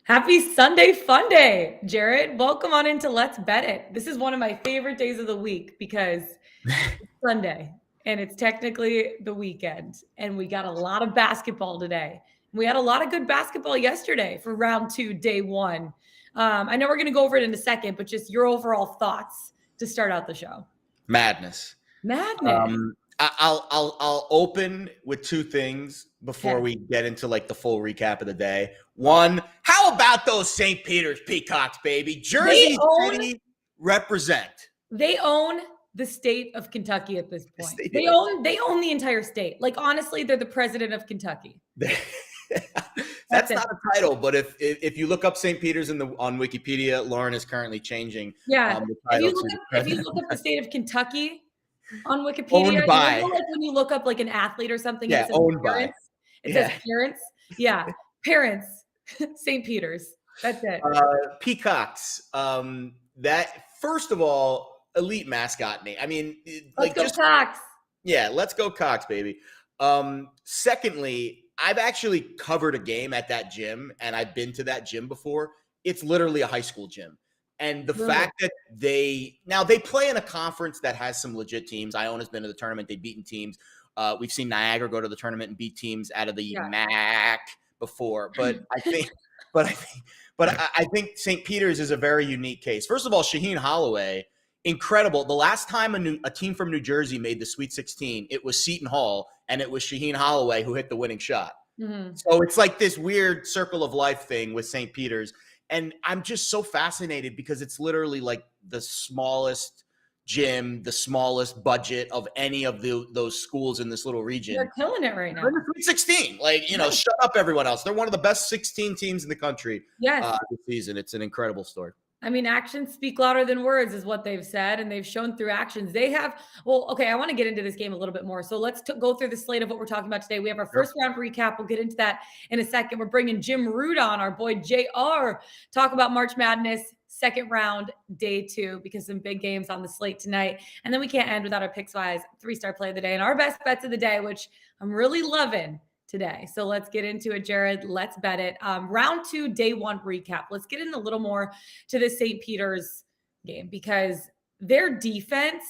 Happy Sunday Fun Day, Jared. Welcome on into Let's Bet It. This is one of my favorite days of the week because it's Sunday and it's technically the weekend. And we got a lot of basketball today. We had a lot of good basketball yesterday for round 2, day 1. I know we're going to go over it in a second, but just your overall thoughts to start out the show. Madness. Madness. I'll open with two things before Okay. we get into like the full recap of the day. One, how about those St. Peter's Peacocks, baby? Jersey City represent. They own the state of Kentucky at this point. They They do. own the entire state. Like honestly, they're the president of Kentucky. That's not a title, but if you look up St. Peter's on Wikipedia, Lauren is currently changing Yeah. the If title you look up the state of Kentucky on Wikipedia, Owned by. you know, like when you look up like an athlete or something, Yeah, and it says owned by. parents. It says parents. Yeah. Parents. St. Peter's. That's it. Peacocks. That first of all, elite mascot name. I mean, Let's go Cox. Yeah, let's go Cox, baby. Secondly, I've actually covered a game at that gym, and I've been to that gym before. It's literally a high school gym. And the fact that they play in a conference that has some legit teams. Iona's been to the tournament. They've beaten teams. We've seen Niagara go to the tournament and beat teams out of the MAC before. But I think St. Peter's is a very unique case. First of all, Shaheen Holloway, incredible. The last time a team from New Jersey made the Sweet 16, it was Seton Hall, and it was Shaheen Holloway who hit the winning shot. Mm-hmm. So it's like this weird circle of life thing with St. Peter's. And I'm just so fascinated because it's literally like the smallest gym, the smallest budget of any of those schools in this little region. They're killing it right now. They're in the Sweet 16. Like, shut up, everyone else. They're one of the best 16 teams in the country this season. It's an incredible story. I mean, actions speak louder than words is what they've said, and they've shown through actions. They have, I want to get into this game a little bit more. So let's go through the slate of what we're talking about today. We have our first round recap. We'll get into that in a second. We're bringing Jim Root on, our boy JR, talk about March Madness, second round, day 2, because some big games on the slate tonight. And then we can't end without our Pickswise 3-star play of the day and our best bets of the day, which I'm really loving today. So let's get into it, Jared. Let's bet it. Round 2, day 1 recap. Let's get in a little more to the St. Peter's game because their defense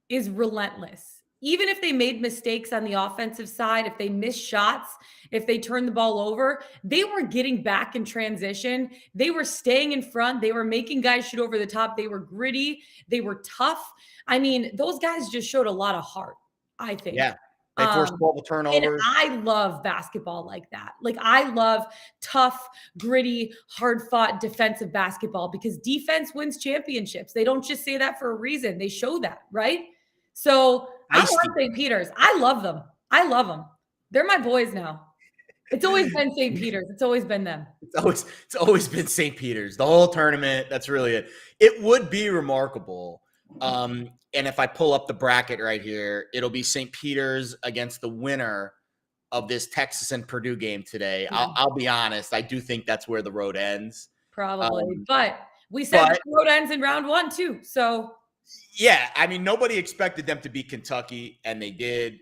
is relentless. Even if they made mistakes on the offensive side, if they missed shots, if they turned the ball over, they were getting back in transition. They were staying in front. They were making guys shoot over the top. They were gritty. They were tough. I mean, those guys just showed a lot of heart, I think. Yeah. They forced all the turnovers. And I love basketball like that. Like I love tough, gritty, hard-fought defensive basketball because defense wins championships. They don't just say that for a reason. They show that, right? So I love St. Peter's. I love them. I love them. They're my boys now. It's always been St. Peter's. It's always been them. It's always been St. Peter's. The whole tournament. That's really it. It would be remarkable. And if I pull up the bracket right here, it'll be St. Peter's against the winner of this Texas and Purdue game today. I'll be honest. I do think that's where the road ends. Probably. But we said the road ends in round 1 too. So yeah, I mean, nobody expected them to beat Kentucky, and they did.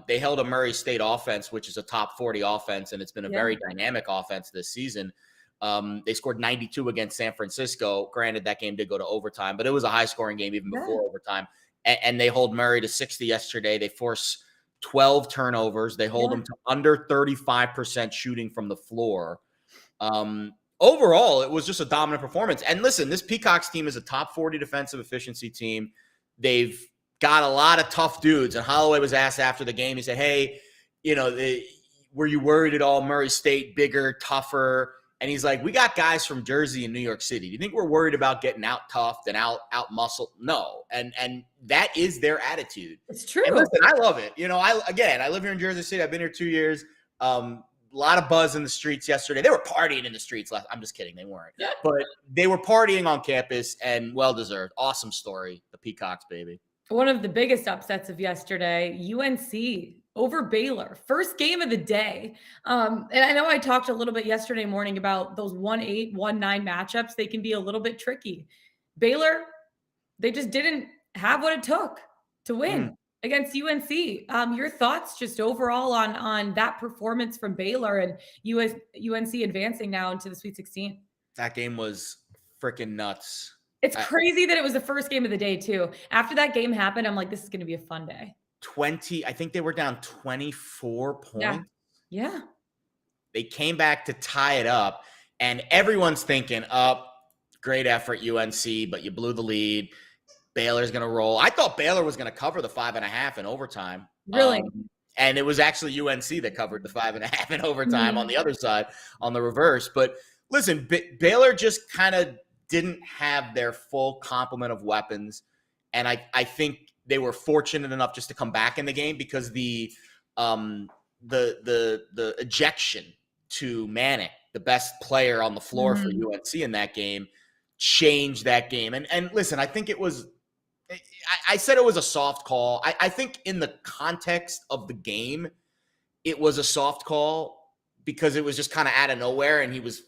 They held a Murray State offense, which is a top 40 offense, and it's been a very dynamic offense this season. They scored 92 against San Francisco. Granted, that game did go to overtime, but it was a high-scoring game even before overtime. And they hold Murray to 60 yesterday. They force 12 turnovers. They hold them to under 35% shooting from the floor. Overall, it was just a dominant performance. And listen, this Peacocks team is a top 40 defensive efficiency team. They've got a lot of tough dudes. And Holloway was asked after the game, he said, hey, were you worried at all? Murray State, bigger, tougher. And he's like, we got guys from Jersey and New York City. Do you think we're worried about getting out-toughed and out-muscled? No. And that is their attitude. It's true. And listen, I love it. I live here in Jersey City. I've been here 2 years. A lot of buzz in the streets yesterday. They were partying in the streets. I'm just kidding. They weren't. Yeah. But they were partying on campus and well-deserved. Awesome story. The Peacocks, baby. One of the biggest upsets of yesterday, UNC over Baylor. First game of the day. And I know I talked a little bit yesterday morning about those 1-8, 1-9 matchups. They can be a little bit tricky. Baylor, they just didn't have what it took to win. against UNC. Your thoughts just overall on that performance from Baylor and UNC advancing now into the Sweet 16? That game was freaking nuts. It's crazy that it was the first game of the day too. After that game happened, I'm like, this is going to be a fun day. 20, I think they were down 24 points. Yeah. They came back to tie it up, and everyone's thinking, great effort, UNC, but you blew the lead. Baylor's going to roll. I thought Baylor was going to cover the 5.5 in overtime. Really? And it was actually UNC that covered the 5.5 in overtime on the other side, on the reverse. But listen, Baylor just kind of didn't have their full complement of weapons. And I think they were fortunate enough just to come back in the game because the ejection to Manic, the best player on the floor for UNC in that game, changed that game. And listen, I think it was, I said it was a soft call. I think in the context of the game, it was a soft call because it was just kind of out of nowhere. And he was,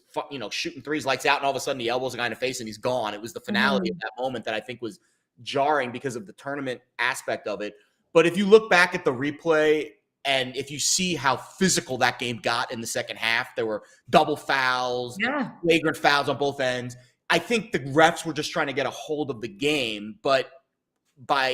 shooting threes, lights out, and all of a sudden he elbows a guy in the face and he's gone. It was the finality of that moment that I think was jarring because of the tournament aspect of it. But if you look back at the replay and if you see how physical that game got in the second half, there were double fouls, flagrant fouls on both ends. I think the refs were just trying to get a hold of the game, but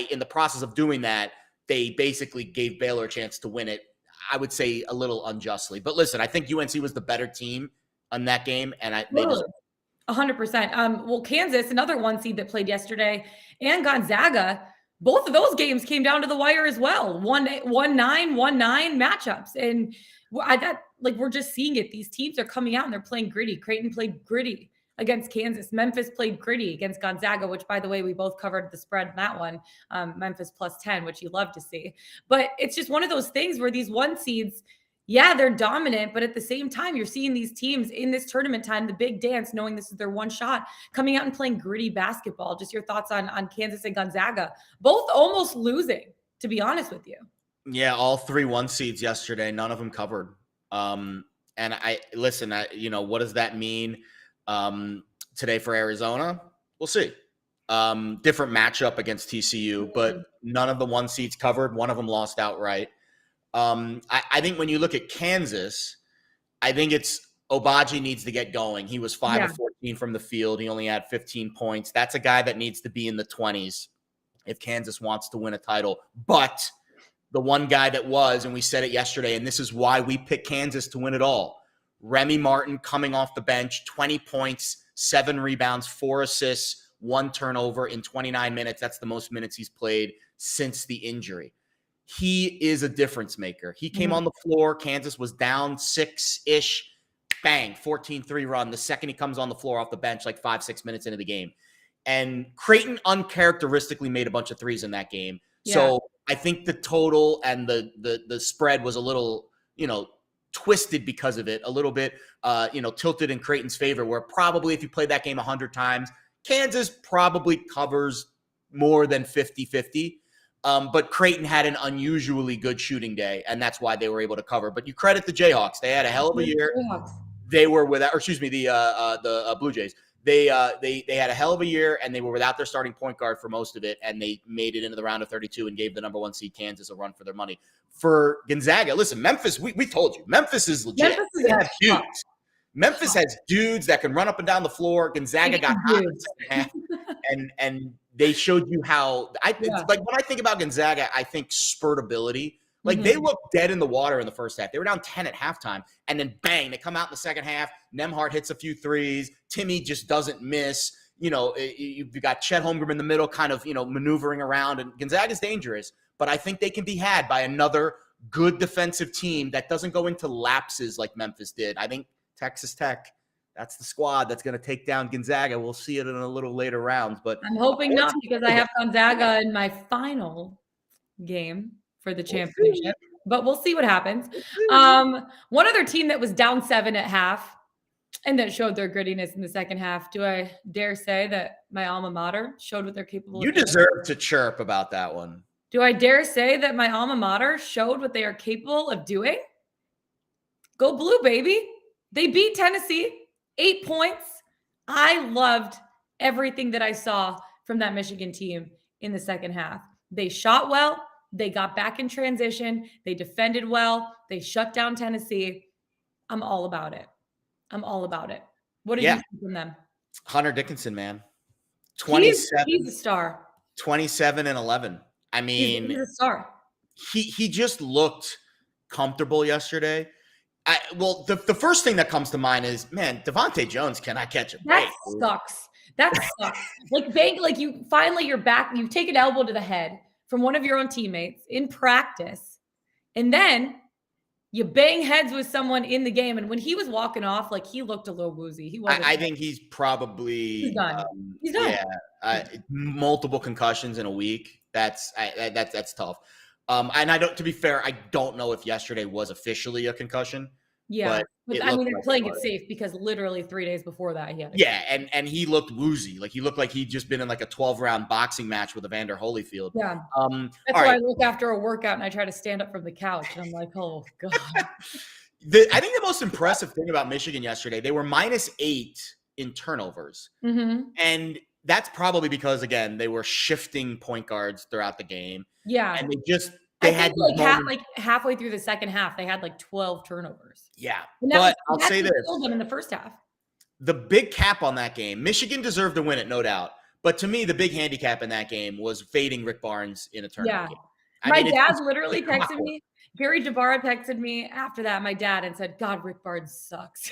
in the process of doing that, they basically gave Baylor a chance to win it, I would say a little unjustly. But listen, I think UNC was the better team on that game, and they deserve it. 100%. Well, Kansas, another one seed that played yesterday, and Gonzaga, both of those games came down to the wire as well. 1-9, 1-9 matchups. And we're just seeing it. These teams are coming out and they're playing gritty. Creighton played gritty against Kansas. Memphis played gritty against Gonzaga, which, by the way, we both covered the spread in that one. Memphis +10, which you love to see. But it's just one of those things where these one seeds, they're dominant, but at the same time, you're seeing these teams in this tournament time, the big dance, knowing this is their one shot, coming out and playing gritty basketball. Just your thoughts on Kansas and Gonzaga, both almost losing, to be honest with you. Yeah, all 3 1 seeds yesterday, none of them covered. And what does that mean today for Arizona? We'll see. Different matchup against TCU, but none of the 1 seeds covered. One of them lost outright. I think when you look at Kansas, I think it's Obaji needs to get going. He was 5 of 14 from the field. He only had 15 points. That's a guy that needs to be in the 20s if Kansas wants to win a title. But the one guy that was, and we said it yesterday, and this is why we picked Kansas to win it all, Remy Martin coming off the bench, 20 points, 7 rebounds, 4 assists, 1 turnover in 29 minutes. That's the most minutes he's played since the injury. He is a difference maker. He came on the floor. Kansas was down 6-ish. Bang, 14-3 run. The second he comes on the floor off the bench, like 5-6 minutes into the game. And Creighton uncharacteristically made a bunch of threes in that game. Yeah. So I think the total and the spread was a little, twisted because of it, a little bit, tilted in Creighton's favor, where probably if you played that game 100 times, Kansas probably covers more than 50-50. But Creighton had an unusually good shooting day, and that's why they were able to cover. But you credit the Jayhawks; they had a hell of a year. They were without, the Blue Jays. They had a hell of a year, and they were without their starting point guard for most of it, and they made it into the round of 32 and gave the number 1 seed Kansas a run for their money. For Gonzaga, listen, Memphis, we told you, Memphis is legit. Memphis has dudes that can run up and down the floor. Gonzaga got hot in the second half, and they showed you how when I think about Gonzaga, I think spurtability. Like they looked dead in the water in the first half. They were down 10 at halftime, and then bang, they come out in the second half. Nembhard hits a few threes. Timmy just doesn't miss. You've got Chet Holmgren in the middle, kind of maneuvering around, and Gonzaga's dangerous. But I think they can be had by another good defensive team that doesn't go into lapses like Memphis did. I think Texas Tech, that's the squad that's going to take down Gonzaga. We'll see it in a little later rounds, but I'm hoping not, because I have Gonzaga in my final game for the championship, but we'll see what happens. One other team that was down 7 at half and that showed their grittiness in the second half. Do I dare say that my alma mater showed what they're capable of? You deserve to chirp about that one. Do I dare say that my alma mater showed what they are capable of doing? Go Blue, baby. They beat Tennessee 8 points. I loved everything that I saw from that Michigan team in the second half. They shot well. They got back in transition. They defended well. They shut down Tennessee. I'm all about it. I'm all about it. What did you Yeah. see from them? Hunter Dickinson, man. He's 27, a star. 27 and 11. I mean, He's a star. he just looked comfortable yesterday. The first thing that comes to mind is, man, Devontae Jones cannot catch a break. That sucks. That sucks. Like you finally you're back. You take an elbow to the head from one of your own teammates in practice, and then you bang heads with someone in the game. And when he was walking off, like he looked a little woozy. He wasn't. I think he's probably He's done. He's done. Yeah, multiple concussions in a week. That's tough. And I don't. To be fair, I don't know if yesterday was officially a concussion. Yeah, but I mean, they're like playing it safe because literally 3 days before that, he had Yeah, and he looked woozy. Like he looked like he'd just been in like a 12-round boxing match with Evander Holyfield. Yeah. That's all why right. I look after a workout and I try to stand up from the couch and I'm like, oh God. I think the most impressive thing about Michigan yesterday, they were -8 in turnovers. Mm-hmm. And that's probably because, again, they were shifting point guards throughout the game. Yeah. And they had like halfway through the second half, they had like 12 turnovers. Yeah. And but I'll say this. Them in the first half. The big cap on that game, Michigan deserved to win it, no doubt. But to me, the big handicap in that game was fading Rick Barnes in a tournament game. My dad literally texted me. Gary Jabara texted me after that, my dad, and said, God, Rick Barnes sucks.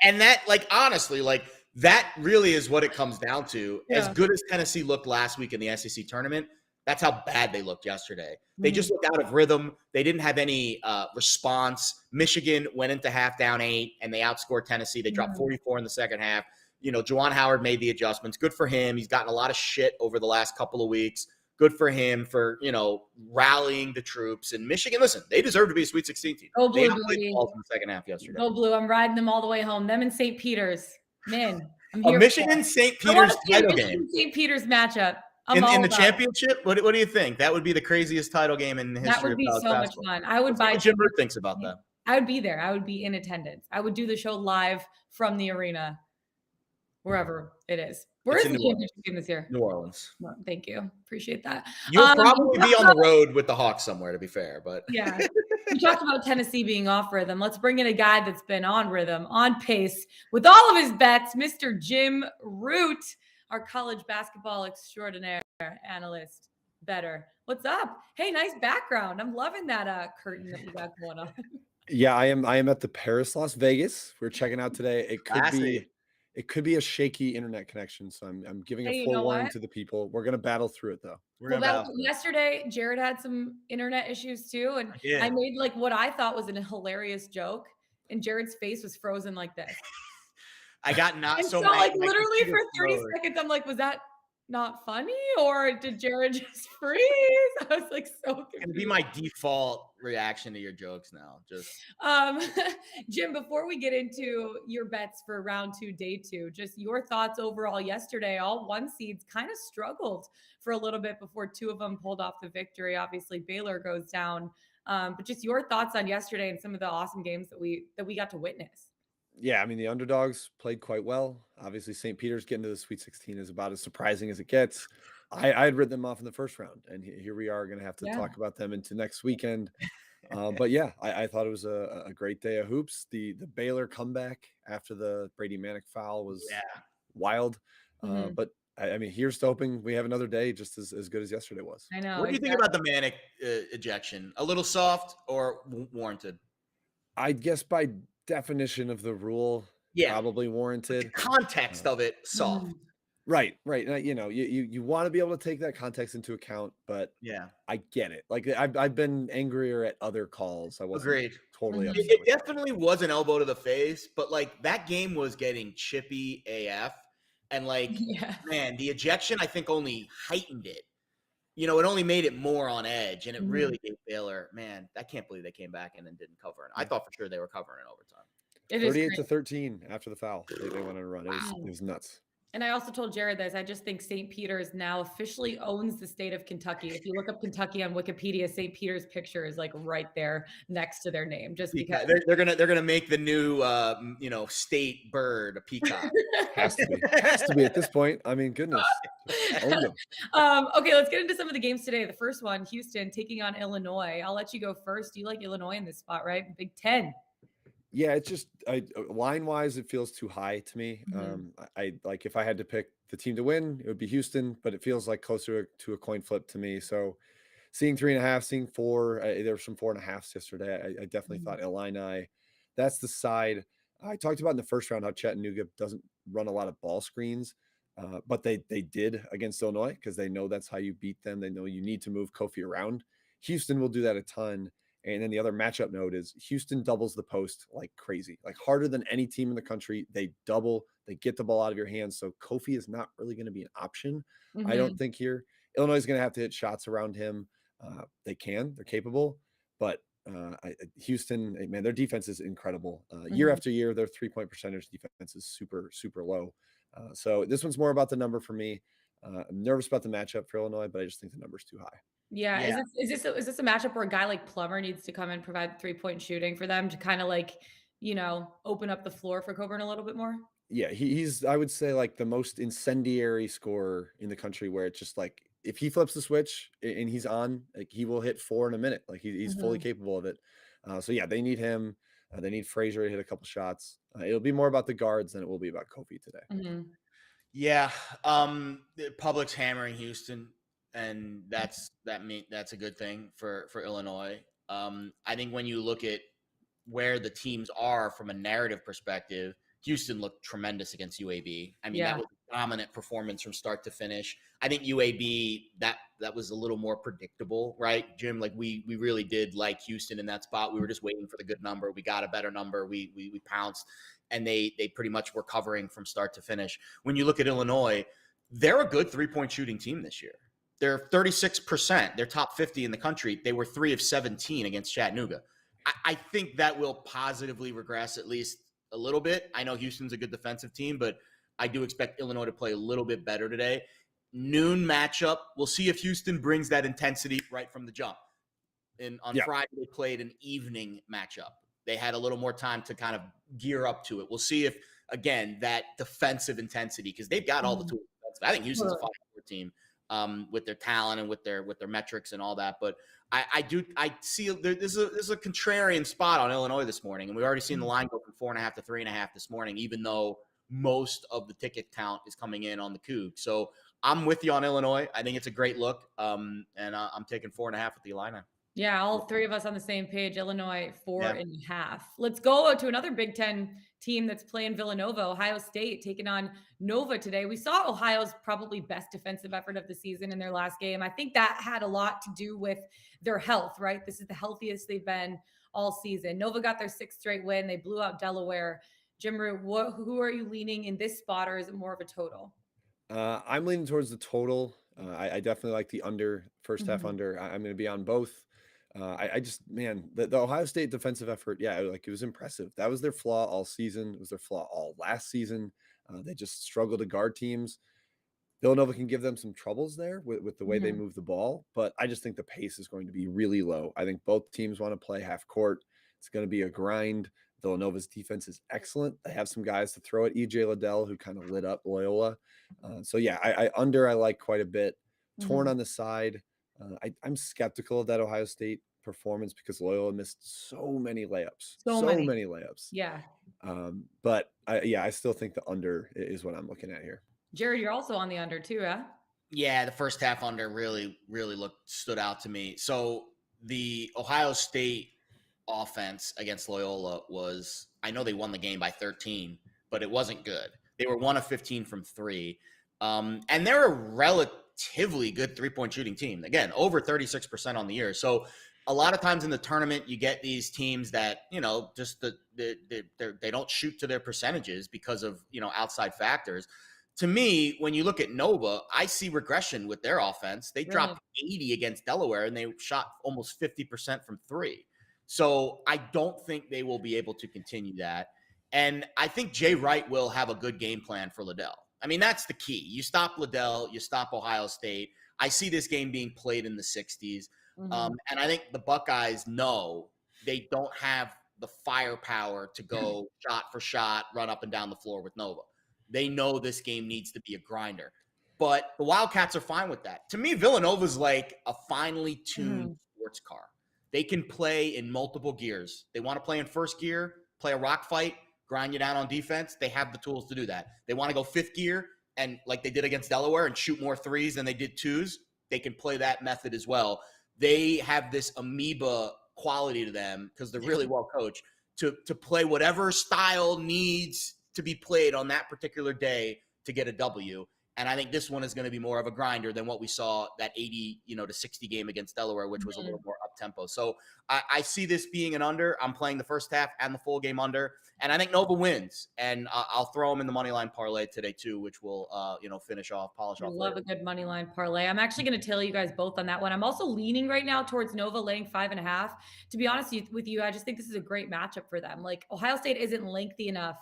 And that, like, honestly, like, that really is what it comes down to. Yeah. As good as Tennessee looked last week in the SEC tournament, that's how bad they looked yesterday. They just looked out of rhythm. They didn't have any response. Michigan went into half down 8, and they outscored Tennessee. They dropped 44 in the second half. You know, Juwan Howard made the adjustments. Good for him. He's gotten a lot of shit over the last couple of weeks. Good for him for, rallying the troops. And Michigan, listen, they deserve to be a Sweet 16 team. Go Blue, they played the balls in the second half yesterday. Go Blue. I'm riding them all the way home. Them and St. Peter's. Man, I'm here. A Michigan-St. Peter's title game. St. Peter's matchup. In the championship? What do you think? That would be the craziest title game in the history of college basketball. That would be so much fun. I would buy. Jim Root thinks about that. I would be there. I would be in attendance. I would do the show live from the arena, wherever it is. Where is the championship game this year? New Orleans. Well, thank you. Appreciate that. You'll probably be on the road with the Hawks somewhere, to be fair. But yeah, we talked about Tennessee being off rhythm. Let's bring in a guy that's been on rhythm, on pace with all of his bets, Mr. Jim Root, our college basketball extraordinaire analyst. Better. What's up? Hey, nice background. I'm loving that curtain that we got going on. Yeah, I am at the Paris, Las Vegas. We're checking out today. It could be a shaky internet connection, so I'm giving a full warning to the people. We're gonna battle through it though. Yesterday, Jared had some internet issues too, and I made like what I thought was a hilarious joke, and Jared's face was frozen like this. I got not so like literally for 30 seconds, I'm like, was that not funny, or did Jared just freeze? I was like so confused. It's gonna be my default reaction to your jokes now. Just Jim, before we get into your bets for round 2, day 2, just your thoughts overall yesterday. All 1 seeds kind of struggled for a little bit before 2 of them pulled off the victory. Obviously, Baylor goes down. But just your thoughts on yesterday and some of the awesome games that we got to witness. Yeah, I mean, the underdogs played quite well. Obviously, St. Peter's getting to the Sweet 16 is about as surprising as it gets. I had written them off in the first round, and here we are going to have to talk about them into next weekend. But yeah, I thought it was a great day of hoops. The Baylor comeback after the Brady Manick foul was wild. But I mean, here's to hoping we have another day just as good as yesterday was. I know. What do you think about the Manick ejection? A little soft or warranted? I guess by definition of the rule, probably warranted. The context of it, soft. Right. You want to be able to take that context into account, but I get it. Like I've been angrier at other calls. I wasn't totally upset. It definitely was an elbow to the face, but like that game was getting chippy AF, and like man, the ejection I think only heightened it. It only made it more on edge, and it really gave Baylor, man, I can't believe they came back and then didn't cover it. I thought for sure they were covering it overtime. 38-13 after the foul. They went on a run. It was nuts. And I also told Jared this. I just think St. Peter's now officially owns the state of Kentucky. If you look up Kentucky on Wikipedia, St. Peter's picture is like right there next to their name, just because They're gonna make the new state bird a peacock. Has to be. Has to be at this point. I mean, goodness. Own them. Okay, let's get into some of the games today. The first one, Houston taking on Illinois. I'll let you go first. You like Illinois in this spot, right? Big Ten. Yeah, it's just line wise, it feels too high to me. I like if I had to pick the team to win, it would be Houston, but it feels like closer to a coin flip to me. So seeing 3.5, seeing 4, there were some 4.5s yesterday. I definitely thought Illini. That's the side I talked about in the first round. How Chattanooga doesn't run a lot of ball screens, but they did against Illinois because they know that's how you beat them. They know you need to move Kofi around. Houston will do that a ton. And then the other matchup note is Houston doubles the post like crazy, like harder than any team in the country. They double, they get the ball out of your hands. So Kofi is not really going to be an option, I don't think here. Illinois is going to have to hit shots around him. They're capable, but Houston, man, their defense is incredible. Year after year, their 3-point percentage defense is super, super low. So this one's more about the number for me. I'm nervous about the matchup for Illinois, but I just think the number's too high. Yeah. Is this a matchup where a guy like Plummer needs to come and provide 3-point shooting for them to kind of like, open up the floor for Coburn a little bit more? Yeah, he's I would say like the most incendiary scorer in the country where it's just like if he flips the switch and he's on, like he will hit 4 in a minute. Like he's fully capable of it. So yeah, they need him. They need Frazier to hit a couple shots. It'll be more about the guards than it will be about Kofi today. Yeah, the public's hammering Houston, and that's a good thing for Illinois. I think when you look at where the teams are from a narrative perspective, Houston looked tremendous against UAB. I mean, that was a dominant performance from start to finish. I think UAB, that was a little more predictable, right, Jim? Like we really did like Houston in that spot. We were just waiting for the good number. We got a better number. We pounced, and they pretty much were covering from start to finish. When you look at Illinois, they're a good 3-point shooting team this year. They're 36%. They're top 50 in the country. They were 3 of 17 against Chattanooga. I think that will positively regress at least a little bit. I know Houston's a good defensive team, but I do expect Illinois to play a little bit better today. Noon matchup. We'll see if Houston brings that intensity right from the jump. On Friday, they played an evening matchup. They had a little more time to kind of gear up to it. We'll see if, again, that defensive intensity, because they've got all the tools. I think Houston's a 5-4 team with their talent and with their metrics and all that. But I see this is a contrarian spot on Illinois this morning, and we've already seen the line go from 4.5 to 3.5 this morning, even though most of the ticket count is coming in on the Coug. So I'm with you on Illinois. I think it's a great look, and I'm taking 4.5 with the Illini. Yeah, all three of us on the same page. Illinois 4.5. Let's go to another Big Ten team that's playing Villanova. Ohio State taking on Nova today. We saw Ohio's probably best defensive effort of the season in their last game. I think that had a lot to do with their health, right? This is the healthiest they've been all season. Nova got their 6th straight win. They blew out Delaware. Jim Root, who are you leaning in this spot, or is it more of a total? I'm leaning towards the total. I definitely like the under, first half under. I'm going to be on both. I just, man, the Ohio State defensive effort, like it was impressive. That was their flaw all season. It was their flaw all last season. They just struggled to guard teams. Villanova can give them some troubles there with the way they move the ball, but I just think the pace is going to be really low. I think both teams want to play half court. It's going to be a grind. Villanova's defense is excellent. They have some guys to throw at EJ Liddell, who kind of lit up Loyola. I like quite a bit. Torn on the side. I'm skeptical of that Ohio State performance because Loyola missed so many layups. So many layups. Yeah. But I still think the under is what I'm looking at here. Jared, you're also on the under too, huh? Yeah, the first half under really stood out to me. So the Ohio State offense against Loyola was, I know they won the game by 13, but it wasn't good. They were 1 of 15 from 3. And they're a relatively good 3-point shooting team. Again, over 36% on the year. So a lot of times in the tournament, you get these teams that, just they don't shoot to their percentages because of, outside factors. To me, when you look at Nova, I see regression with their offense. They dropped 80 against Delaware, and they shot almost 50% from 3. So I don't think they will be able to continue that. And I think Jay Wright will have a good game plan for Liddell. I mean, that's the key. You stop Liddell, you stop Ohio State. I see this game being played in the 60s. And I think the Buckeyes know they don't have the firepower to go shot for shot, run up and down the floor with Nova. They know this game needs to be a grinder. But the Wildcats are fine with that. To me, Villanova's like a finely tuned sports car. They can play in multiple gears. They want to play in first gear, play a rock fight, grind you down on defense. They have the tools to do that. They want to go fifth gear and like they did against Delaware and shoot more threes than they did twos. They can play that method as well. They have this amoeba quality to them because they're really well coached to play whatever style needs to be played on that particular day to get a W. And I think this one is going to be more of a grinder than what we saw that 80, to 60 game against Delaware, which was a little more up tempo. So I see this being an under. I'm playing the first half and the full game under, and I think Nova wins. And I'll throw them in the money line parlay today too, which will polish off. I love a good money line parlay. I'm actually going to tell you guys both on that one. I'm also leaning right now towards Nova laying 5.5. To be honest with you, I just think this is a great matchup for them. Like Ohio State isn't lengthy enough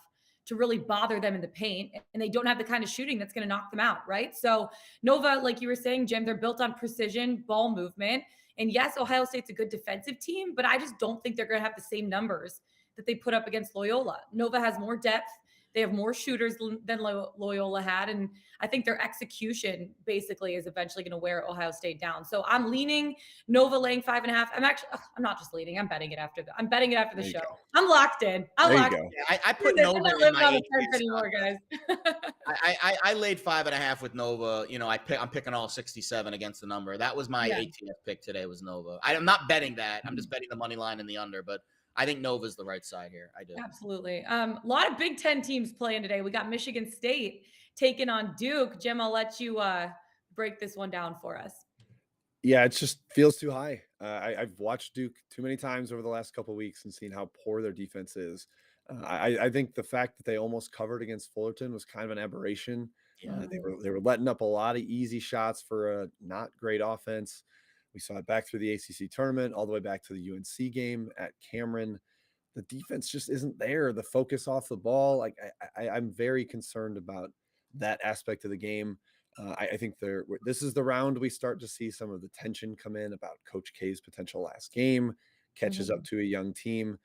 to really bother them in the paint, and they don't have the kind of shooting that's going to knock them out, right? So Nova, like you were saying, Jim, they're built on precision, ball movement. And yes, Ohio State's a good defensive team, but I just don't think they're going to have the same numbers that they put up against Loyola. Nova has more depth. They have more shooters than Loyola had. And I think their execution basically is eventually going to wear Ohio State down. So I'm leaning Nova laying 5.5. I'm not just leaning. I'm betting it after the show. I'm locked in. I put Nova in my anymore, guys. I laid 5.5 with Nova. I'm picking all 67 against the number. That was my ATS pick today was Nova. I'm not betting that. I'm just betting the money line and the under, but I think Nova's the right side here. I do. Absolutely. A lot of Big Ten teams playing today. We got Michigan State taking on Duke. Jim, I'll let you break this one down for us. Yeah, it just feels too high. I've watched Duke too many times over the last couple of weeks and seen how poor their defense is. I think the fact that they almost covered against Fullerton was kind of an aberration. Yeah. They were letting up a lot of easy shots for a not great offense. We saw it back through the ACC tournament, all the way back to the UNC game at Cameron. The defense just isn't there. The focus off the ball, like I'm very concerned about that aspect of the game. I think this is the round we start to see some of the tension come in about Coach K's potential last game, catches up to a young team.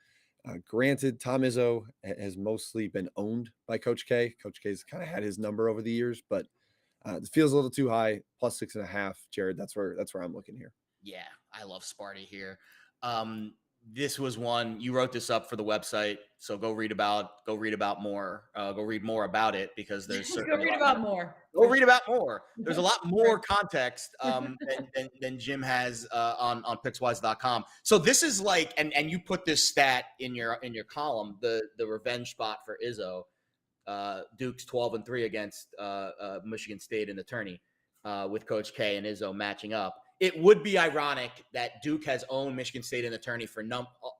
Granted, Tom Izzo has mostly been owned by Coach K. Coach K's kind of had his number over the years, but it feels a little too high. Plus 6.5, Jared. That's where I'm looking here. Yeah, I love Sparty here. This was one you wrote this up for the website, so go read more. Go read more about it because there's go read about more. Go read about more. There's a lot more context than Jim has on Pickswise.com. So this is like, and you put this stat in your column, the revenge spot for Izzo. Duke's 12-3 against Michigan State in the tourney with Coach K and Izzo matching up. It would be ironic that Duke has owned Michigan State in the tourney for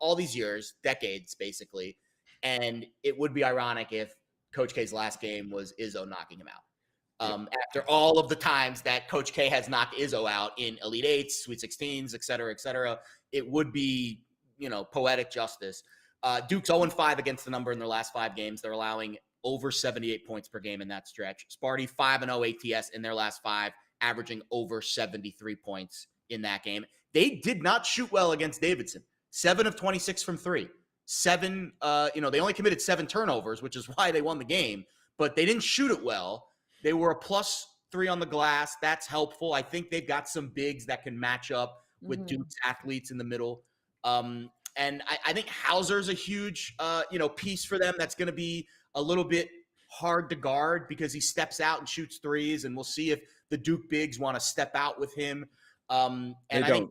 all these years, decades, basically. And it would be ironic if Coach K's last game was Izzo knocking him out. After all of the times that Coach K has knocked Izzo out in Elite Eights, Sweet 16s, et cetera, it would be, poetic justice. Duke's 0-5 against the number in their last 5 games. They're allowing over 78 points per game in that stretch. Sparty 5-0 ATS in their last 5. Averaging over 73 points in that game. They did not shoot well against Davidson. 7 of 26 from 3. They only committed 7 turnovers, which is why they won the game, but they didn't shoot it well. They were a +3 on the glass. That's helpful. I think they've got some bigs that can match up with Duke's athletes in the middle. And I think Hauser's a huge, piece for them. That's going to be a little bit hard to guard because he steps out and shoots threes, and we'll see if the Duke bigs want to step out with him. They don't.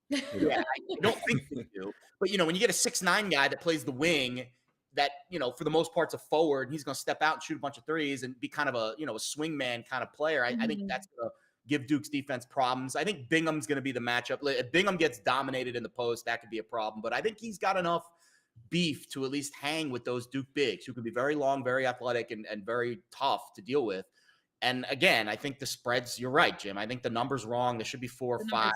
Yeah, I don't think they do. But, when you get a 6'9" guy that plays the wing that, for the most part's a forward, and he's going to step out and shoot a bunch of threes and be kind of a swingman kind of player. I think that's going to give Duke's defense problems. I think Bingham's going to be the matchup. If Bingham gets dominated in the post, that could be a problem. But I think he's got enough beef to at least hang with those Duke bigs who can be very long, very athletic, and very tough to deal with. And again, I think the spreads, you're right, Jim. I think the number's wrong. There should be 4 or 5.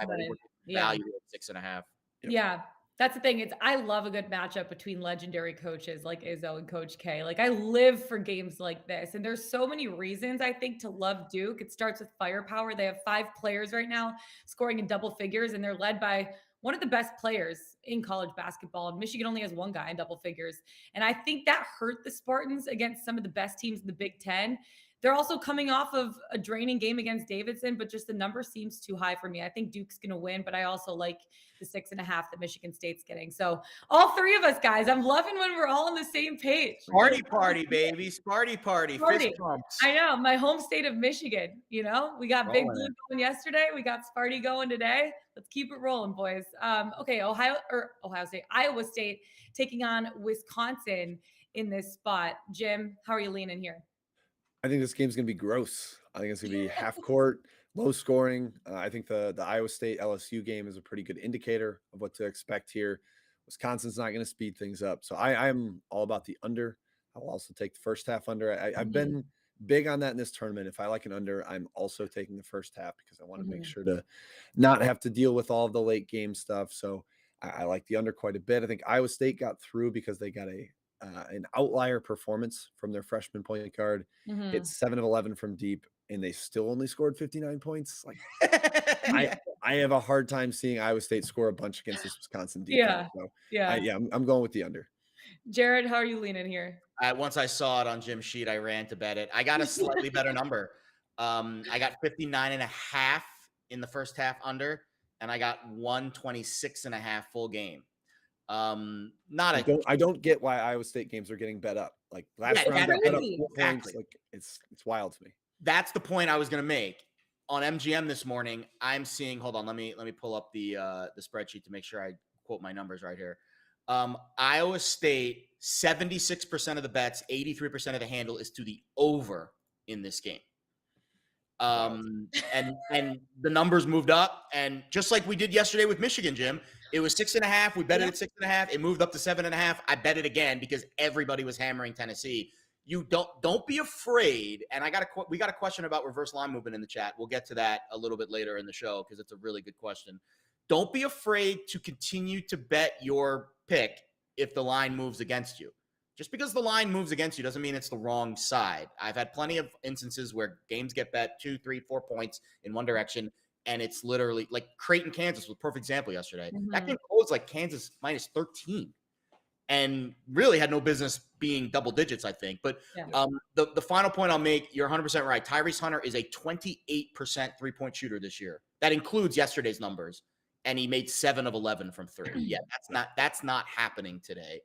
Value at 6.5. Yeah. That's the thing. I love a good matchup between legendary coaches like Izzo and Coach K. Like I live for games like this. And there's so many reasons I think to love Duke. It starts with firepower. They have 5 players right now scoring in double figures, and they're led by one of the best players in college basketball. And Michigan only has one guy in double figures. And I think that hurt the Spartans against some of the best teams in the Big Ten. They're also coming off of a draining game against Davidson, but just the number seems too high for me. I think Duke's going to win, but I also like the 6.5 that Michigan State's getting. So all 3 of us, guys, I'm loving when we're all on the same page. Sparty party, baby. Sparty party. Fist bumps. I know. My home state of Michigan, we got Big Blue going yesterday. We got Sparty going today. Let's keep it rolling, boys. Okay, Iowa State taking on Wisconsin in this spot. Jim, how are you leaning here? I think this game's going to be gross. I think it's going to be half court, low scoring. I think the Iowa State LSU game is a pretty good indicator of what to expect here. Wisconsin's not going to speed things up. So I'm all about the under. I'll also take the first half under. I've been big on that in this tournament. If I like an under, I'm also taking the first half because I want to make sure to not have to deal with all of the late game stuff. So I like the under quite a bit. I think Iowa State got through because they got an outlier performance from their freshman point guard. It's 7 of 11 from deep, and they still only scored 59 points. Like I have a hard time seeing Iowa State score a bunch against this Wisconsin defense. I'm going with the under. Jared, how are you leaning here? Once I saw it on Jim's sheet, I ran to bet it. I got a slightly better number. I got 59.5 in the first half under, and I got 126.5 full game. I don't get why Iowa State games are getting bet up. Like last round, bet up 4 points. Like it's wild to me. That's the point I was going to make. On MGM this morning, I'm seeing. Hold on, let me pull up the spreadsheet to make sure I quote my numbers right here. Iowa State, 76% of the bets, 83% of the handle is to the over in this game. And the numbers moved up, and just like we did yesterday with Michigan, Jim, it was 6.5. We bet it at 6.5. It moved up to 7.5. I bet it again because everybody was hammering Tennessee. You don't be afraid. And we got a question about reverse line movement in the chat. We'll get to that a little bit later in the show because it's a really good question. Don't be afraid to continue to bet your pick if the line moves against you. Just because the line moves against you doesn't mean it's the wrong side. I've had plenty of instances where games get bet 2, 3, 4 points in one direction, and it's literally like Creighton, Kansas was a perfect example yesterday. That game closed like Kansas minus 13 and really had no business being double digits, I think. But the final point I'll make, you're 100% right. Tyrese Hunter is a 28% three-point shooter this year. That includes yesterday's numbers, and he made 7 of 11 from 3. Yeah, that's not happening today.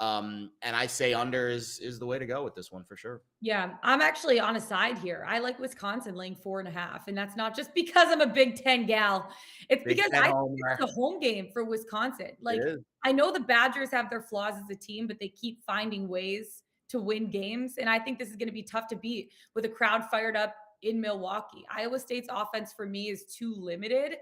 And I say under is the way to go with this one for sure. Yeah, I'm actually on a side here. I like Wisconsin laying 4.5, and that's not just because I'm a Big Ten gal. It's because I think it's a home game for Wisconsin. Like I know the Badgers have their flaws as a team, but they keep finding ways to win games, and I think this is going to be tough to beat with a crowd fired up in Milwaukee. Iowa State's offense for me is too limited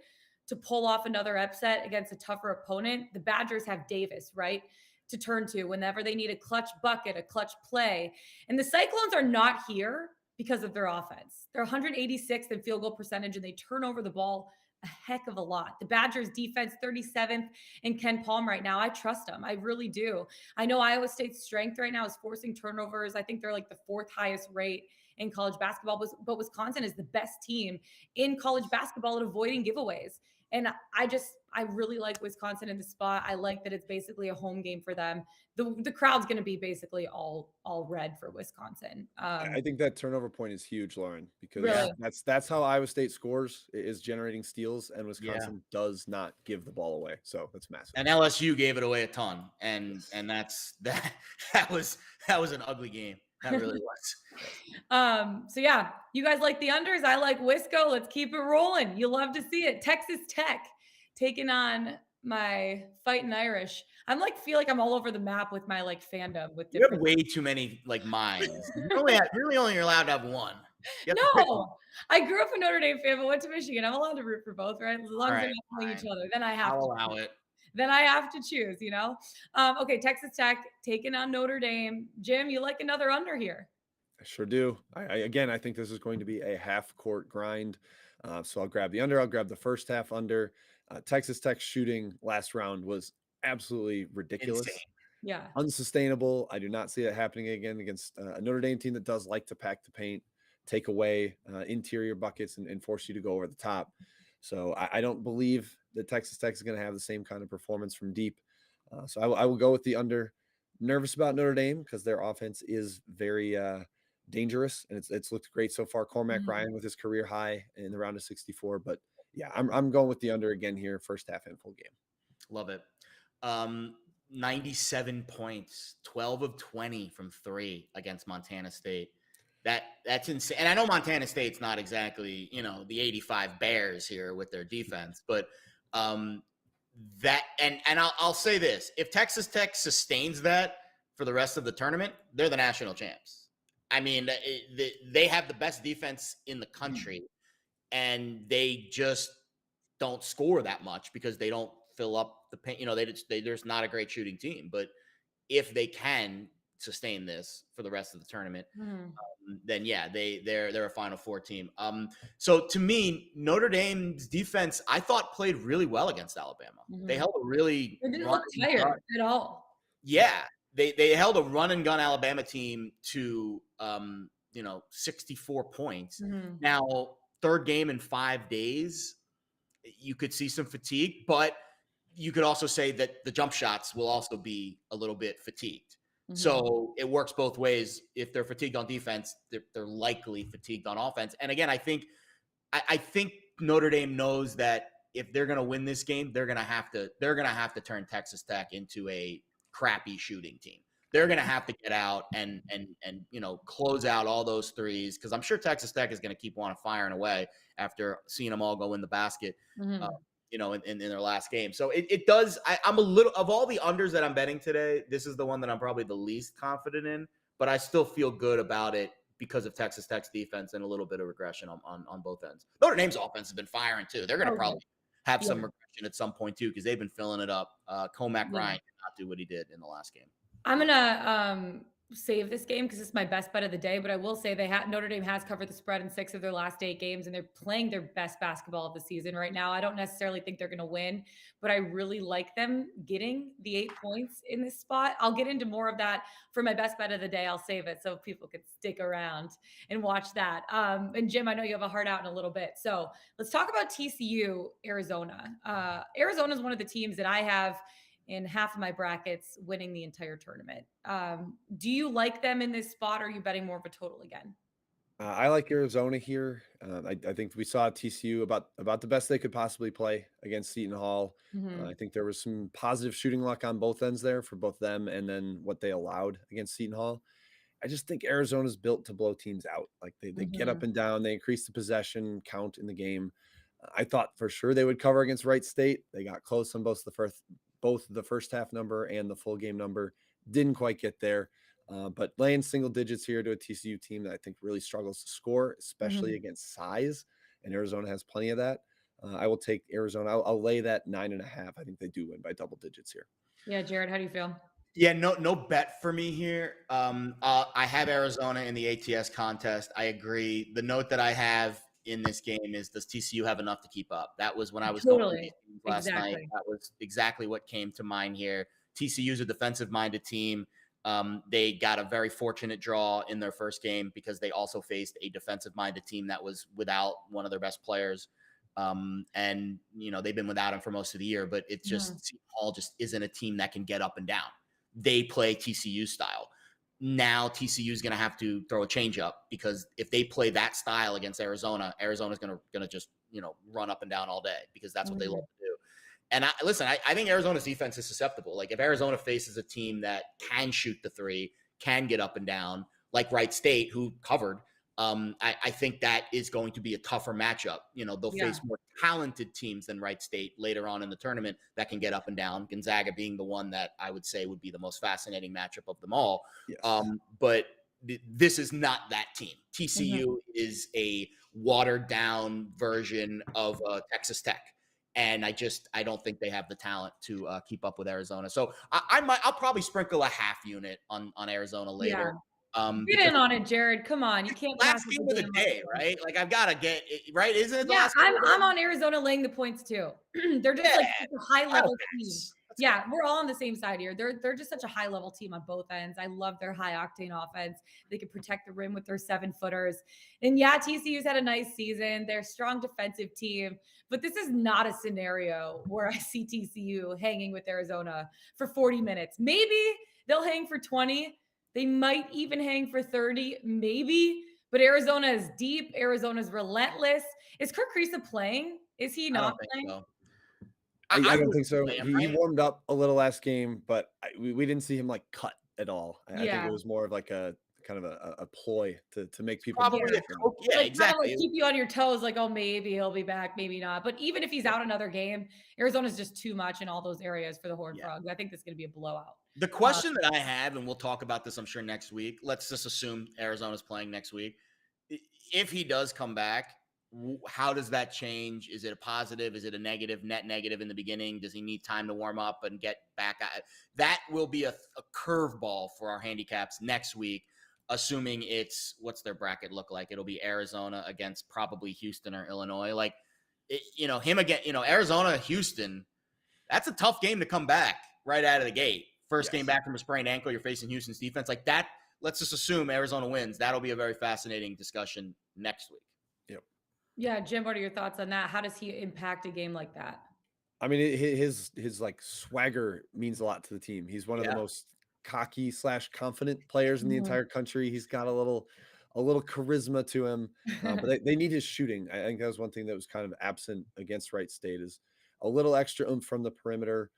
to pull off another upset against a tougher opponent. The Badgers have Davis, right, to turn to whenever they need a clutch bucket, a clutch play. And the Cyclones are not here because of their offense. They're 186th in field goal percentage, and they turn over the ball a heck of a lot. The Badgers defense, 37th in Ken Palm right now. I trust them. I really do. I know Iowa State's strength right now is forcing turnovers. I think they're like the 4th highest rate in college basketball, but Wisconsin is the best team in college basketball at avoiding giveaways. And I really like Wisconsin in the spot. I like that it's basically a home game for them. The crowd's going to be basically all red for Wisconsin. I think that turnover point is huge, Lauren, because that's how Iowa State scores, is generating steals, and Wisconsin does not give the ball away. So that's massive. And LSU gave it away a ton, and that was an ugly game. That really was. So yeah, you guys like the unders. I like Wisco. Let's keep it rolling. You love to see it. Texas Tech taking on my Fighting Irish. Feel like I'm all over the map with my fandom with different. You have way too many minds. You're only allowed to have one. No, I grew up a Notre Dame fan, but went to Michigan. I'm allowed to root for both, right? As long as they're not playing each other, then I'll allow it. Then I have to choose, Okay, Texas Tech taking on Notre Dame. Jim, you like another under here? I sure do. I think this is going to be a half-court grind. So I'll grab the under. I'll grab the first half under. Texas Tech shooting last round was absolutely ridiculous. Insane. Yeah. Unsustainable. I do not see that happening again against a Notre Dame team that does like to pack the paint, take away interior buckets, and force you to go over the top. So I don't believe that Texas Tech is going to have the same kind of performance from deep. So I will go with the under. Nervous about Notre Dame because their offense is very dangerous, and it's looked great so far. Cormac Ryan with his career high in the round of 64, but yeah, I'm going with the under again here, first half and full game. Love it. 97 points, 12 of 20 from 3 against Montana State. That's insane. And I know Montana State's not exactly, the 85 Bears here with their defense, but that and I'll say this, if Texas Tech sustains that for the rest of the tournament, they're the national champs. I mean, they have the best defense in the country, and they just don't score that much because they don't fill up the paint. There's not a great shooting team, but if they can sustain this for the rest of the tournament, then yeah, they're a Final Four team. So to me, Notre Dame's defense, I thought, played really well against Alabama. They held a really They didn't look tired at all. Yeah, they held a run and gun Alabama team to 64 points. Now, third game in 5 days, you could see some fatigue, but you could also say that the jump shots will also be a little bit fatigued. So it works both ways. If they're fatigued on defense, they're likely fatigued on offense. And again, I think Notre Dame knows that if they're going to win this game, they're going to have to turn Texas Tech into a crappy shooting team. They're going to have to get out and close out all those threes, because I'm sure Texas Tech is going to keep on firing away after seeing them all go in the basket. In their last game. So it does. I'm a little, of all the unders that I'm betting today, this is the one that I'm probably the least confident in, but I still feel good about it because of Texas Tech's defense and a little bit of regression on both ends. Notre Dame's offense has been firing too. They're going to probably have some regression at some point too, because they've been filling it up. Cormac Ryan did not do what he did in the last game. I'm going to save this game because it's my best bet of the day, but I will say Notre Dame has covered the spread in 6 of their last 8 games, and they're playing their best basketball of the season right now. I don't necessarily think they're going to win, but I really like them getting the 8 points in this spot. I'll get into more of that for my best bet of the day. I'll save it so people can stick around and watch that. And Jim, I know you have a heart out in a little bit, so let's talk about TCU, Arizona. Arizona is one of the teams that I have in half of my brackets winning the entire tournament. Do you like them in this spot, or are you betting more of a total again? I like Arizona here. I think we saw TCU about the best they could possibly play against Seton Hall. I think there was some positive shooting luck on both ends there for both them, and then what they allowed against Seton Hall. I just think Arizona's built to blow teams out. Like they get up and down, they increase the possession count in the game. I thought for sure they would cover against Wright State. They got close on both the first half number and the full game number. Didn't quite get there. But laying single digits here to a TCU team that I think really struggles to score, especially against size, and Arizona has plenty of that. I will take Arizona. I'll lay that 9.5. I think they do win by double digits here. Yeah, Jared, how do you feel? Yeah, no bet for me here. I have Arizona in the ATS contest. I agree. The note that I have in this game is, does TCU have enough to keep up? That was when I was going last night. That was exactly what came to mind here. TCU is a defensive-minded team. They got a very fortunate draw in their first game because they also faced a defensive-minded team that was without one of their best players. And they've been without him for most of the year, but it's just Seton Hall just isn't a team that can get up and down. They play TCU style. Now TCU is going to have to throw a change up, because if they play that style against Arizona, Arizona's going to just run up and down all day, because that's what they love to do. And I think Arizona's defense is susceptible. Like if Arizona faces a team that can shoot the three, can get up and down, like Wright State, who covered, I think that is going to be a tougher matchup. They'll face more talented teams than Wright State later on in the tournament that can get up and down. Gonzaga being the one that I would say would be the most fascinating matchup of them all. Yes. But this is not that team. TCU is a watered down version of Texas Tech. And I don't think they have the talent to keep up with Arizona. So I'll probably sprinkle a half unit on Arizona later. Yeah. Get in on it, Jared. Come on, you can't. Last game of the day, right? Like I've got to get it, right. Isn't it? Yeah, I'm on Arizona laying the points too. They're just like a high level team. Yeah, we're all on the same side here. They're just such a high level team on both ends. I love their high octane offense. They can protect the rim with their 7-footers. And yeah, TCU's had a nice season. They're a strong defensive team, but this is not a scenario where I see TCU hanging with Arizona for 40 minutes. Maybe they'll hang for 20. They might even hang for 30, maybe. But Arizona is deep. Arizona's relentless. Is Kirk Kriisa playing? Is he not playing? So. I don't think so. He warmed up a little last game, but we didn't see him like cut at all. I think it was more of like a kind of a ploy to make people probably exactly keep you on your toes. Like, oh, maybe he'll be back, maybe not. But even if he's out another game, Arizona's just too much in all those areas for the Horned Frogs. I think this is going to be a blowout. The question that I have, and we'll talk about this, I'm sure, next week. Let's just assume Arizona's playing next week. If he does come back, how does that change? Is it a positive? Is it a negative, net negative in the beginning? Does he need time to warm up and get back? That will be a curveball for our handicaps next week, assuming it's, what's their bracket look like? It'll be Arizona against probably Houston or Illinois. Like, him again, Arizona, Houston, that's a tough game to come back right out of the gate. First game back from a sprained ankle, you're facing Houston's defense. Like that, let's just assume Arizona wins. That'll be a very fascinating discussion next week. Yep. Yeah, Jim, what are your thoughts on that? How does he impact a game like that? I mean, his like swagger means a lot to the team. He's one of the most cocky / confident players in the entire country. He's got a little charisma to him, but they need his shooting. I think that was one thing that was kind of absent against Wright State, is a little extra oomph from the perimeter.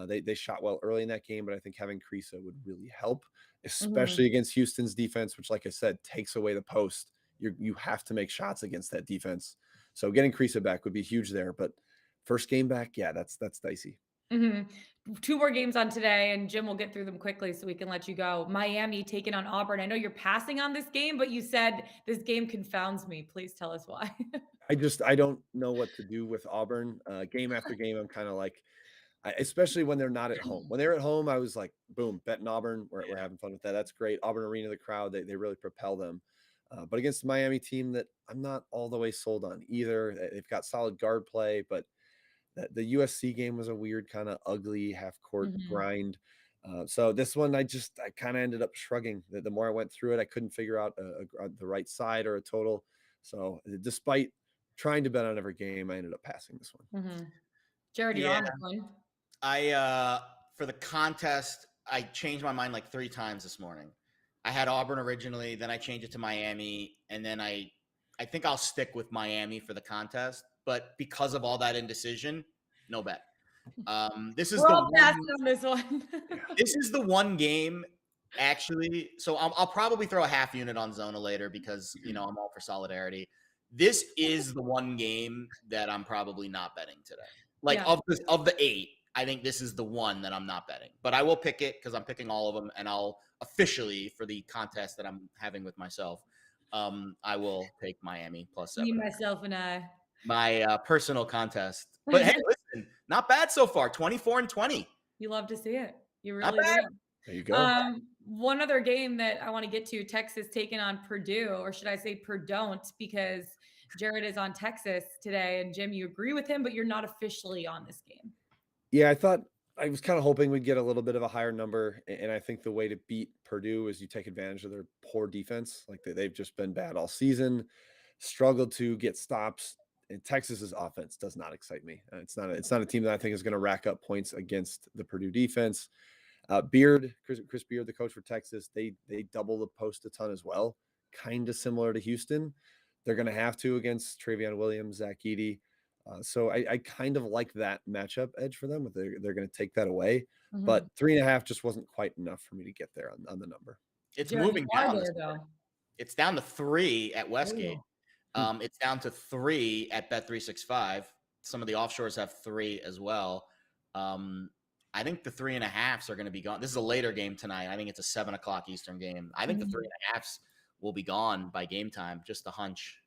They shot well early in that game, but I think having Kriisa would really help, especially against Houston's defense, which, like I said, takes away the post. You have to make shots against that defense. So getting Kriisa back would be huge there. But first game back, that's dicey. 2 more games on today, and Jim will get through them quickly so we can let you go. Miami taking on Auburn. I know you're passing on this game, but you said this game confounds me. Please tell us why. I don't know what to do with Auburn. Game after game, I'm kind of like, especially when they're not at home. When they're at home, I was like, boom, betting Auburn. We're having fun with that. That's great. Auburn Arena, the crowd, they really propel them. But against the Miami team that I'm not all the way sold on either. They've got solid guard play, but the USC game was a weird kind of ugly half-court grind. So this one, I kind of ended up shrugging. The more I went through it, I couldn't figure out the right side or a total. So despite trying to bet on every game, I ended up passing this one. Jared, you're on this one. For the contest, I changed my mind like 3 times this morning. I had Auburn originally, then I changed it to Miami, and then I think I'll stick with Miami for the contest. But because of all that indecision, no bet. This is this one. This is the one game, actually. So I'll probably throw a half unit on Zona later because I'm all for solidarity. This is the one game that I'm probably not betting today. Like of the 8, I think this is the one that I'm not betting. But I will pick it because I'm picking all of them, and I'll officially, for the contest that I'm having with myself, I will take Miami +7. Me, myself, and I. My personal contest. But hey, listen, not bad so far. 24-20. You love to see it. You really do. There you go. One other game that I want to get to, Texas taking on Purdue, or should I say Purdue, because Jared is on Texas today, and Jim, you agree with him, but you're not officially on this game. Yeah, I was kind of hoping we'd get a little bit of a higher number, and I think the way to beat Purdue is you take advantage of their poor defense. Like they've just been bad all season, struggled to get stops. And Texas's offense does not excite me. It's not a team that I think is going to rack up points against the Purdue defense. Chris Beard, the coach for Texas, they double the post a ton as well, kind of similar to Houston. They're going to have to against Travion Williams, Zach Edey. So I kind of like that matchup edge for them. They're going to take that away. But 3.5 just wasn't quite enough for me to get there on the number. It's moving down. It's down to 3 at Westgate. It's down to 3 at Bet365. Some of the offshores have 3 as well. I think the 3.5s are going to be gone. This is a later game tonight. I think it's a 7:00 Eastern game. I think the 3.5s will be gone by game time. Just a hunch.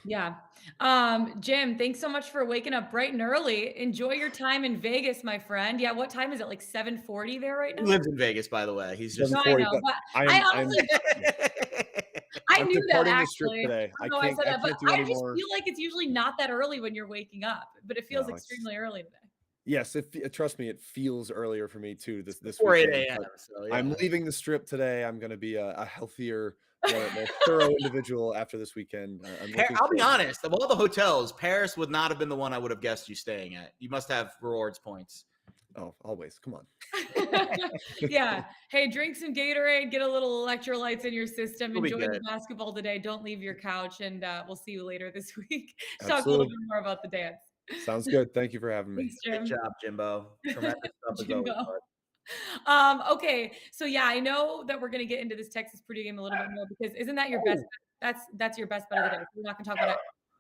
Yeah. Jim, thanks so much for waking up bright and early. Enjoy your time in Vegas, my friend. Yeah. What time is it? Like 7:40 there right now? He lives in Vegas, by the way. He's just. No, I know, but I honestly. I knew that actually. I just feel like it's usually not that early when you're waking up, but it feels extremely early today. Yes, trust me, it feels earlier for me too this 4 8 weekend. a.m. But So yeah. I'm leaving the strip today. I'm going to be a healthier, more thorough individual after this weekend. I'm looking I'll be forward to it. honest. Of all the hotels, Paris would not have been the one I would have guessed you staying at. You must have rewards points. Oh, always. Come on. Yeah. Hey, drink some Gatorade, get a little electrolytes in your system, It'll be enjoy the good. basketball today. Don't leave your couch, and we'll see you later this week. Talk a little Absolutely. bit more about the dance. Sounds good. Thank you for having me. Thanks, Good Jim. job, Jimbo. Tremendous stuff as always, Jimbo. bud. Okay. So yeah, I know that we're gonna get into this Texas Purdue game a little bit more because isn't that your best bet? That's your best bet of the day. We're not gonna talk about it.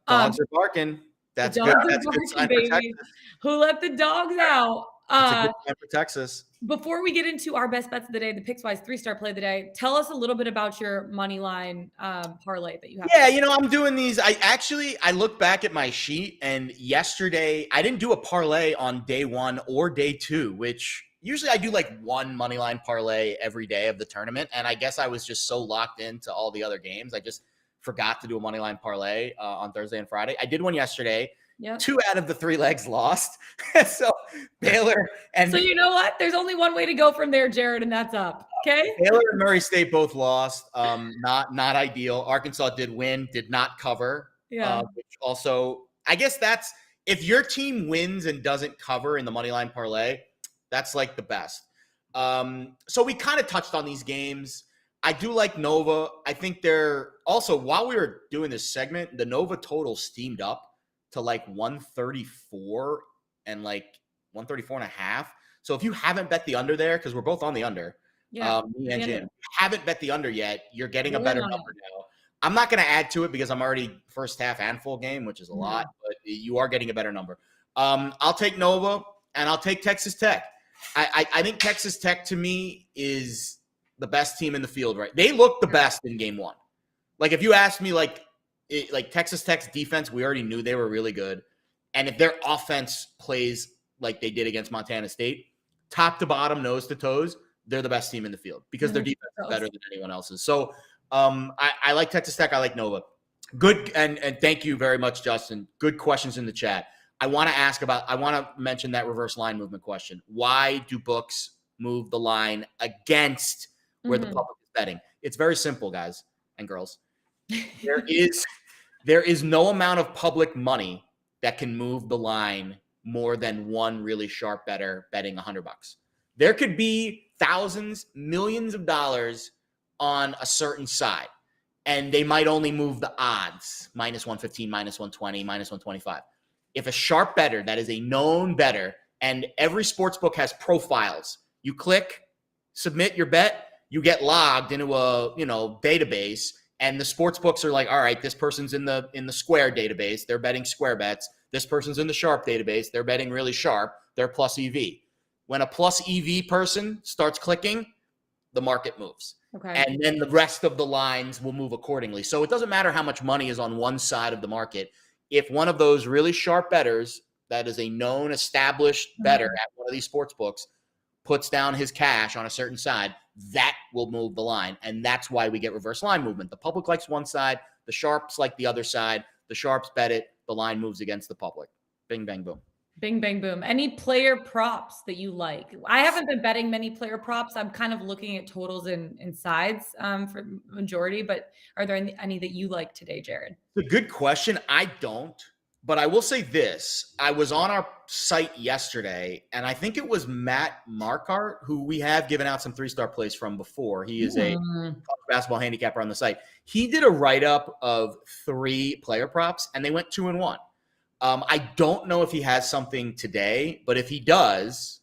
Dogs are barking. The That's good. dogs are That's a good barking, sign for baby. Texas. Who let the dogs out? It's a good sign for Texas. Before we get into our best bets of the day, the Pickswise 3-star play of the day, tell us a little bit about your money line parlay that you have. Yeah, I'm doing these. I look back at my sheet, and yesterday I didn't do a parlay on day 1 or day 2, which usually I do like one money line parlay every day of the tournament. And I guess I was just so locked into all the other games, I just forgot to do a money line parlay on Thursday and Friday. I did one yesterday. Yep. 2 out of the 3 legs lost. So Baylor and so you know what? There's only one way to go from there, Jared, and that's up. Okay. Baylor and Murray State both lost. Not ideal. Arkansas did win, did not cover. Yeah. Which also, I guess that's if your team wins and doesn't cover in the money line parlay, that's like the best. So we kind of touched on these games. I do like Nova. I think they're also, while we were doing this segment, the Nova total steamed up to like 134 and like 134 and a half. So if you haven't bet the under there, because we're both on the under, me and Jim, haven't bet the under yet, you're getting a better number now. I'm not going to add to it because I'm already first half and full game, which is a lot, but you are getting a better number. I'll take Nova and I'll take Texas Tech. I think Texas Tech to me is the best team in the field, right? They look the best in game 1. Like if you asked me like Texas Tech's defense, we already knew they were really good. And if their offense plays like they did against Montana State, top to bottom, nose to toes, they're the best team in the field because their defense is better than anyone else's. So I like Texas Tech. I like Nova. Good. And thank you very much, Justin. Good questions in the chat. I want to mention that reverse line movement question. Why do books move the line against where the public is betting? It's very simple, guys and girls. There is no amount of public money that can move the line more than one really sharp bettor betting $100. There could be thousands, millions of dollars on a certain side, and they might only move the odds, minus 115, minus 120, minus 125. If a sharp bettor that is a known bettor, and every sports book has profiles, you click, submit your bet, you get logged into a database. And the sports books are like, all right, this person's in the Square database. They're betting square bets. This person's in the Sharp database. They're betting really sharp. They're plus EV. When a plus EV person starts clicking, the market moves. Okay. And then the rest of the lines will move accordingly. So it doesn't matter how much money is on one side of the market. If one of those really sharp bettors that is a known established bettor at one of these sports books puts down his cash on a certain side, that will move the line. And that's why we get reverse line movement. The public likes one side, the sharps like the other side. The sharps bet it, the line moves against the public. Bing, bang, boom. Bing, bang, boom. Any player props that you like? I haven't been betting many player props. I'm kind of looking at totals and sides for majority, but are there any that you like today, Jared? It's a good question. I don't. But I will say this. I was on our site yesterday, and I think it was Matt Markart, who we have given out some 3-star plays from before. He is a basketball handicapper on the site. He did a write-up of 3 player props, and they went 2-1. I don't know if he has something today, but if he does,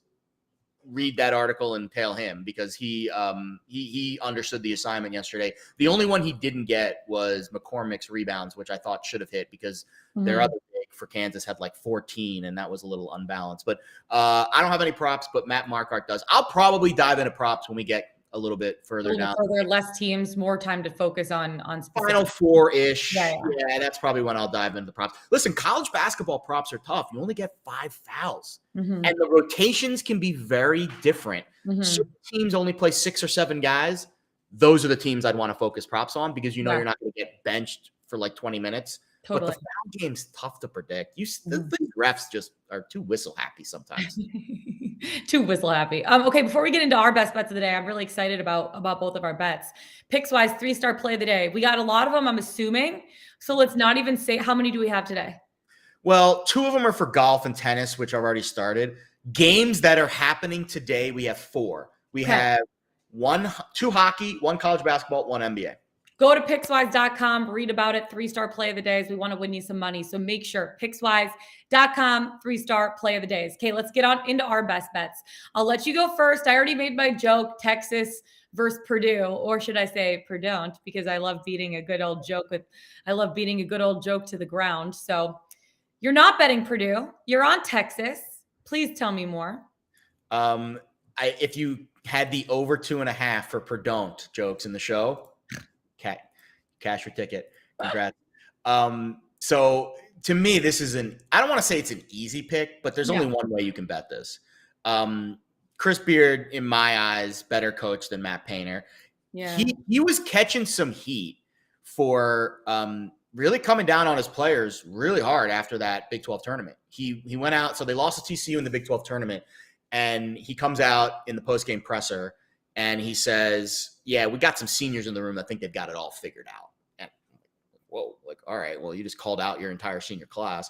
read that article and tail him because he understood the assignment yesterday. The only one he didn't get was McCormick's rebounds, which I thought should have hit because their other big for Kansas had like 14, and that was a little unbalanced. But I don't have any props, but Matt Markart does. I'll probably dive into props when we get a little bit further down. Further, less teams, more time to focus on specific. Final 4-ish. Yeah, that's probably when I'll dive into the props. Listen, college basketball props are tough. You only get 5 fouls. And the rotations can be very different. Certain teams only play 6 or 7 guys. Those are the teams I'd want to focus props on because you're not going to get benched for like 20 minutes. Totally. But the foul game's tough to predict. The things refs just are too whistle happy sometimes. Too whistle happy. Okay, before we get into our best bets of the day, I'm really excited about both of our bets. Pickswise 3-star play of the day. We got a lot of them, I'm assuming. So let's not even say, how many do we have today? Well, 2 of them are for golf and tennis, which I've already started. Games that are happening today, we have 4. We have 2 hockey, 1 college basketball, 1 NBA. Go to Pickswise.com, read about it. 3-star play of the days. We want to win you some money. So make sure, Pickswise.com, 3-star play of the days. Okay, let's get on into our best bets. I'll let you go first. I already made my joke, Texas versus Purdue, or should I say Purdue, because I love beating a good old joke to the ground. So you're not betting Purdue. You're on Texas. Please tell me more. If you had the over 2.5 for Purdue jokes in the show, cash your ticket. Congrats. So to me, this is I don't want to say it's an easy pick, but there's only one way you can bet this. Chris Beard, in my eyes, better coach than Matt Painter. Yeah. He was catching some heat for really coming down on his players really hard after that Big 12 tournament. He went out, so they lost to TCU in the Big 12 tournament, and he comes out in the postgame presser and he says, yeah, we got some seniors in the room that think they've got it all figured out. And whoa, like, all right, well, you just called out your entire senior class.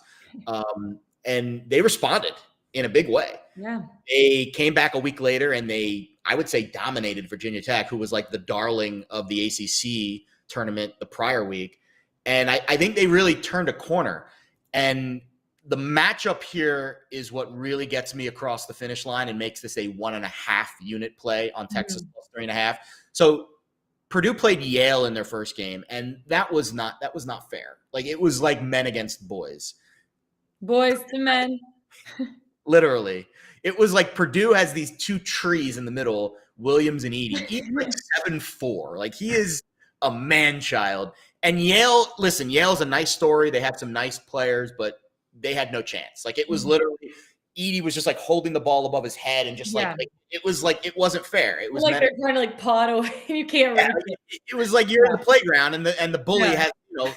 And they responded in a big way. Yeah. They came back a week later and I would say, dominated Virginia Tech, who was like the darling of the ACC tournament the prior week. And I think they really turned a corner. And the matchup here is what really gets me across the finish line and makes this a 1.5 unit play on Texas plus 3.5. So Purdue played Yale in their first game, and that was not fair. Like, it was like men against boys. Boys to men. Literally. It was like Purdue has these 2 trees in the middle, Williams and Edey. He's like 7'4". Like, he is a man-child. And Yale's a nice story. They had some nice players, but they had no chance. Like, it was literally Edey was just like holding the ball above his head and just like it was like it wasn't fair. It was like they're trying to like paw it away and you can't reach it. It was like you're in the playground and the bully has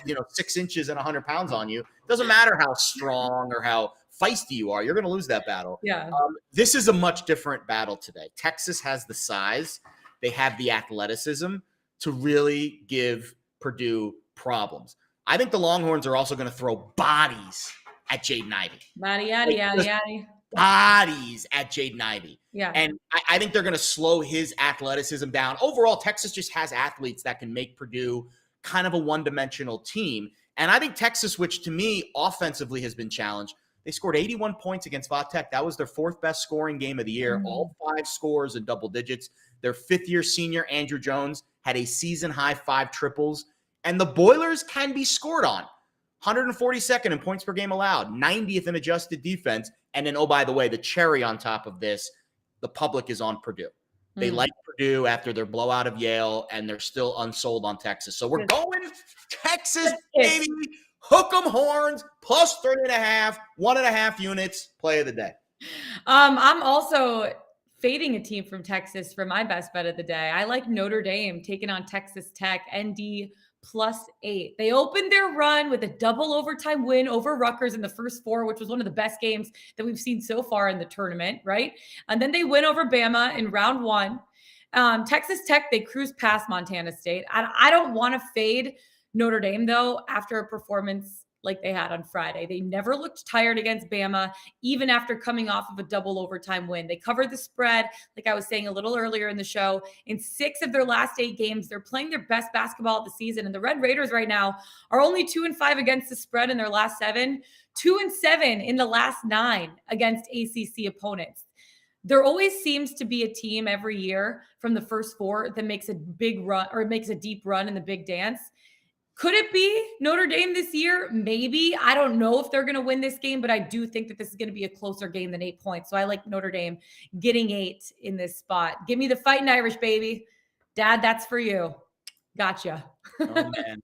you know 6 inches and 100 pounds on you. It doesn't matter how strong or how feisty you are, you're going to lose that battle. Yeah. This is a much different battle today. Texas has the size, they have the athleticism to really give Purdue problems. I think the Longhorns are also going to throw bodies at Jaden Ivey. Bodies at Jaden Ivey. Yeah. And I think they're going to slow his athleticism down. Overall, Texas just has athletes that can make Purdue kind of a one-dimensional team. And I think Texas, which to me offensively has been challenged, they scored 81 points against Va Tech. That was their 4th best scoring game of the year. All 5 scores in double digits. Their 5th-year senior, Andrew Jones, had a season-high 5 triples. And the Boilers can be scored on. 142nd in points per game allowed, 90th in adjusted defense. And then, oh, by the way, the cherry on top of this, the public is on Purdue. They like Purdue after their blowout of Yale, and they're still unsold on Texas. So we're going Texas, baby. Hook 'em horns, plus 3.5, 1.5 units, play of the day. I'm also fading a team from Texas for my best bet of the day. I like Notre Dame taking on Texas Tech, ND +8. They opened their run with a double overtime win over Rutgers in the first 4, which was one of the best games that we've seen so far in the tournament, right? And then they win over Bama in round 1. Texas Tech, they cruised past Montana State. I don't want to fade Notre Dame, though, after a performance like they had on Friday. They never looked tired against Bama, even after coming off of a double overtime win. They covered the spread, like I was saying a little earlier in the show. In 6 of their last 8 games, they're playing their best basketball of the season. And the Red Raiders right now are only 2-5 against the spread in their last 7, 2-7 in the last 9 against ACC opponents. There always seems to be a team every year from the first 4 that makes a big run or makes a deep run in the big dance. Could it be Notre Dame this year? Maybe. I don't know if they're going to win this game, but I do think that this is going to be a closer game than 8 points. So I like Notre Dame getting 8 in this spot. Give me the Fighting Irish, baby. Dad, that's for you. Gotcha. Oh, man.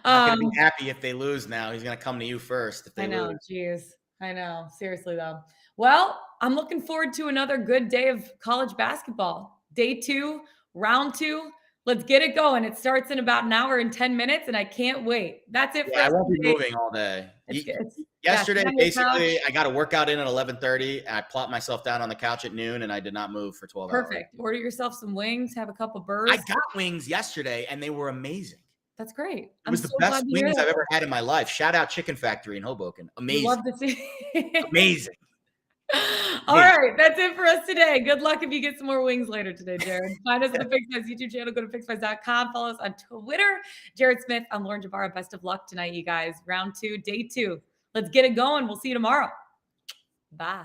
I'm going to be happy if they lose now. He's going to come to you first if they lose. Geez. I know. Seriously, though. Well, I'm looking forward to another good day of college basketball. Day 2, round 2. Let's get it going. It starts in about an hour and 10 minutes, and I can't wait. That's it for us I won't be today. moving all day. Yesterday, basically, I got a workout in at 11:30. I plopped myself down on the couch at noon, and I did not move for 12 hours. Perfect. Order yourself some wings, have a couple burgers. I got wings yesterday, and they were amazing. That's great. It was the best wings I've ever had in my life. Shout out Chicken Factory in Hoboken. Amazing. Love to see. Amazing. All right, that's it for us today. Good luck if you get some more wings later today, Jared. Find us on the Pickswise YouTube channel. Go to pickswise.com. Follow us on Twitter. Jared Smith. I'm Lauren Jabara. Best of luck tonight, you guys. Round 2, day 2. Let's get it going. We'll see you tomorrow. Bye.